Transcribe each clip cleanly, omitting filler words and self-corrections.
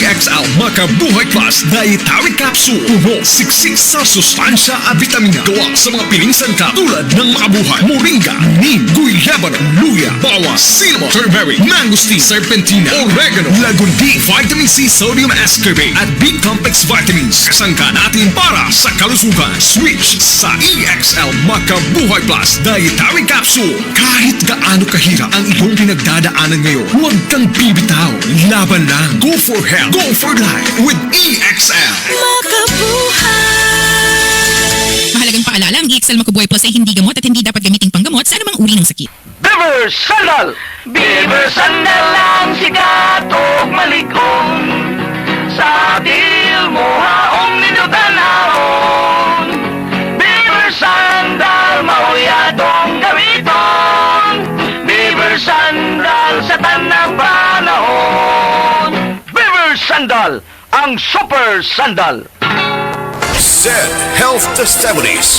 EXL Makabuhay Plus Dietary Capsule. Puno siksik sa sustansya at vitamina. Gawa sa mga piling sangkap tulad ng makabuhay, moringa, neem, guyabano, luya, bawas, cinnamon, turmeric, mangosteen, serpentina, oregano, lagundi, vitamin C, sodium ascorbate at B-complex vitamins. Kasangka natin para sa kalusugan. Switch sa EXL Makabuhay Plus Dietary Capsule. Kahit gaano kahirap ang iyong pinagdadaanan ngayon, huwag kang bibitaw. Laban lang. Go for health. Go for life with EXL. Makabuhay! Mahalagang paalala, ang EXL Makabuhay Plus ay hindi gamot at hindi dapat gamiting panggamot sa anumang uri ng sakit. Beaver Sandal! Beaver Sandal ang sikat o malikong sa dil mo haong ninyo tanahon. Beaver Sandal, mahuyadong gamiton. Beaver Sandal sa tanang panahon. Beaver Sandal, ang super sandal. Said Health Testimonies.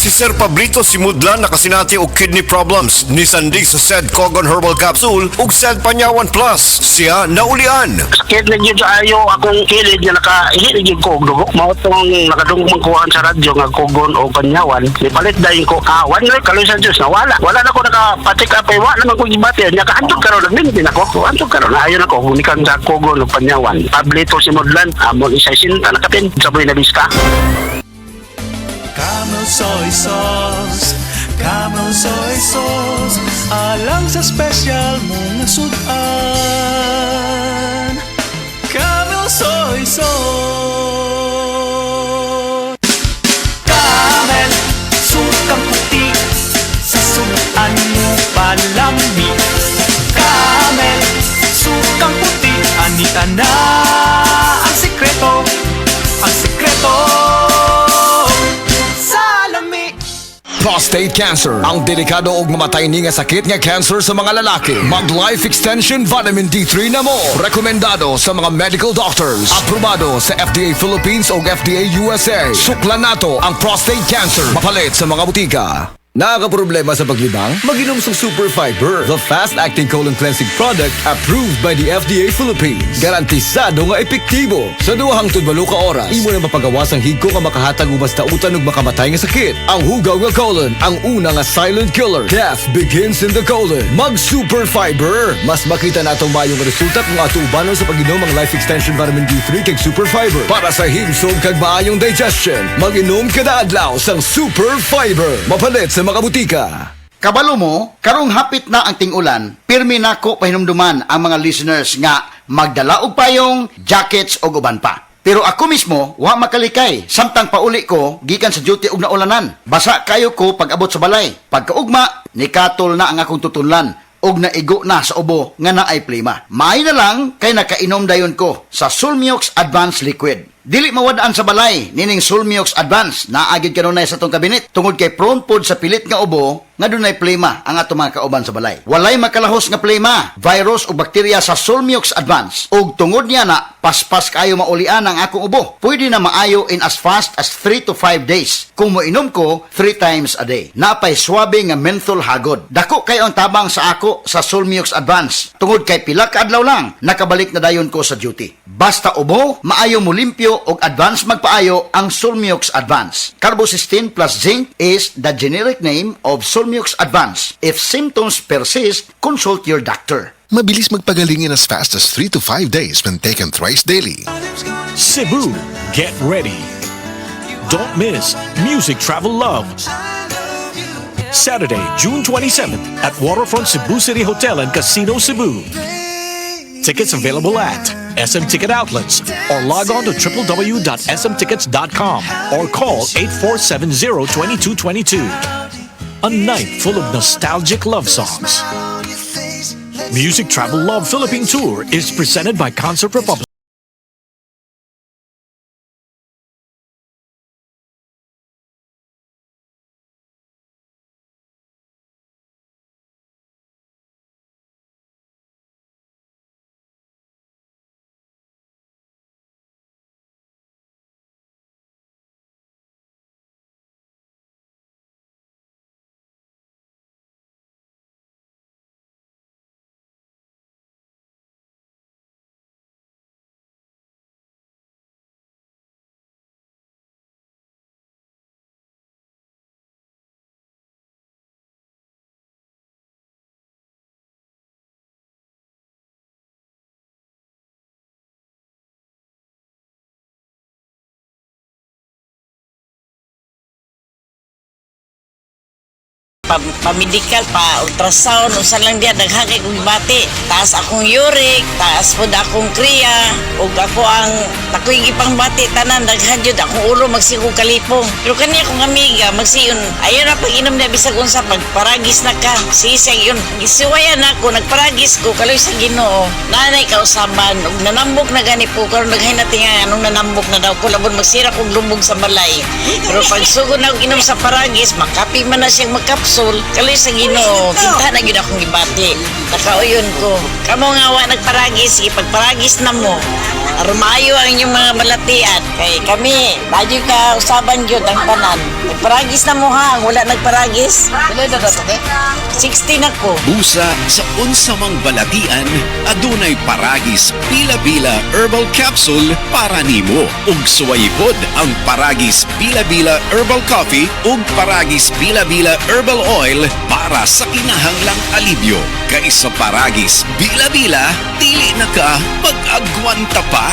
Si Sir Pablito Simudlan nakasinati og kidney problems ni Sandig sa Said Cogon Herbal Capsule ug Said Panyawan Plus. Siya naulian. Sakit na yun sa ayo akong kilid nga nakahilig yung kog dugo. Mao tong nakadungog magkuhaan sa radyo nga Cogon o Panyawan. Ipalit dahin ko awan na kaloy sa Diyos nawala. Wala na ko nakapatik up ay wala naman ko gibati. Nya kaantog karon nagmintin ako. Antog karon ayon ako unikan sa Cogon o Panyawan. Pablito Simudlan amon isay sinta nakatin sa buhay na Vista. Camel soy sauce, Camel soy sauce, alang sa special mong sudan. Camel soy sauce. Camel, sukang puti, sa sunuan mo palami. Camel, sukang puti, anita na ang sikreto. Ang sikreto sa lami. Prostate cancer, ang delikado ug mamatay ni nga sakit nga cancer sa mga lalaki. Mag Life Extension Vitamin D3 na mo. Rekomendado sa mga medical doctors. Aprobado sa FDA Philippines ug FDA USA. Suklan nato ang prostate cancer. Mapalit sa mga butika. Nakakaproblema sa paglibang? Mag-inom sa Super Fiber, the fast-acting colon cleansing product approved by the FDA Philippines. Garantisado nga epektibo. Sa 2 hangtod 8 ka oras, imo na mapagawas ang higko nga makahatag og basta utan ug makamatay nga sakit. Ang hugaw nga colon, ang una nga silent killer. Death begins in the colon. Mag Super Fiber. Mas makita natong mayong resulta kung ato ubanon sa pag-inom ang Life Extension Vitamin D3 kag Super Fiber. Para sa himsog kag maayong digestion, mag-inom kada adlaw sang Super Fiber. Mapalit sa mga butika. Kabalo mo, karong hapit na ang ting-ulan, pirmi nako pahinumduman ang mga listeners nga magdala og payong, jackets o uban pa. Pero ako mismo, wa makalikay. Samtang pauli ko, gikan sa duty og naulanan. Basa kayo ko pag abot sa balay. Pagkaugma, nikatol na ang akong tutunlan og naigo na sa ubo nga naay plima. Maay na lang kay nakainom dayon ko sa Sulmiox Advanced Liquid. Dili mawadaan sa balay nining Sulmiox Advance naagid kanunay sa tong kabinet tungod kay prone pod sa pilit nga ubo nga dunay plema ang ato mga kauban sa balay. Walay makalahos nga plema, virus o bakterya sa Sulmiox Advance ug tungod niya na paspas kayo maulian ang akong ubo. Pwede na maayo in as fast as 3 to 5 days kung moinom ko 3 times a day. Napay swabe nga menthol hagod. Dako kayo ang tabang sa ako sa Sulmiox Advance tungod kay pila ka adlaw lang nakabalik na dayon ko sa duty. Basta ubo, maayo mo limpyo og advance magpaayo ang Sulmiox Advance. Carbocysteine plus zinc is the generic name of Sulmiox Advance. If symptoms persist, consult your doctor. Mabilis magpagaling in as fast as 3 to 5 days when taken thrice daily. Cebu, get ready. Don't miss Music Travel Love. Saturday, June 27th at Waterfront Cebu City Hotel and Casino Cebu. Tickets available at SM Ticket Outlets or log on to www.smtickets.com or call 8470-2222. A night full of nostalgic love songs. Music Travel Love Philippine Tour is presented by Concert Republic. pa-medical, pa-ultrasound, unsa lang diya, daghagay kong gibati. Taas akong uric, taas po akong kriya, ug ako ang takoy gipang bati, tanan, daghan yun, akong ulo magsigong kalipong. Pero kaniya akong amiga, magsiyon, ayun na pag-inom na bisag unsa, pagparagis na ka, sisig yun. Gisiwayan ako, nagparagis ko, kaloy sa Ginoo, nanay kausaban, ug nanambok na gani po, karon daghay na tinga, anong nanambok na daw ko, labon magsira kong lumbog sa balay. Pero pag sugod na inom sa paragis, makapi man na siyang magkapsul, kaloy sa Ginoo, kinta na yun akong gibati. Nakauyon ko, kamo nga wa nagparagis, sige pagparagis na mo, arumayo ang inyong mga balatian. Kay kami, badyo ka usaban yun ang tanan. Nagparagis na mo ha, wala nagparagis. Wala na dato, 16 ako. Busa sa unsamang balatian, adunay paragis Bila-Bila Herbal Capsule para nimo. Ug suwayipod ang paragis Bila-Bila Herbal Coffee ug paragis Bila-Bila Herbal Oil para sa kinahanglang alibyo. Kay sa paragis Bila-Bila, dili na ka pag-agwanta pa.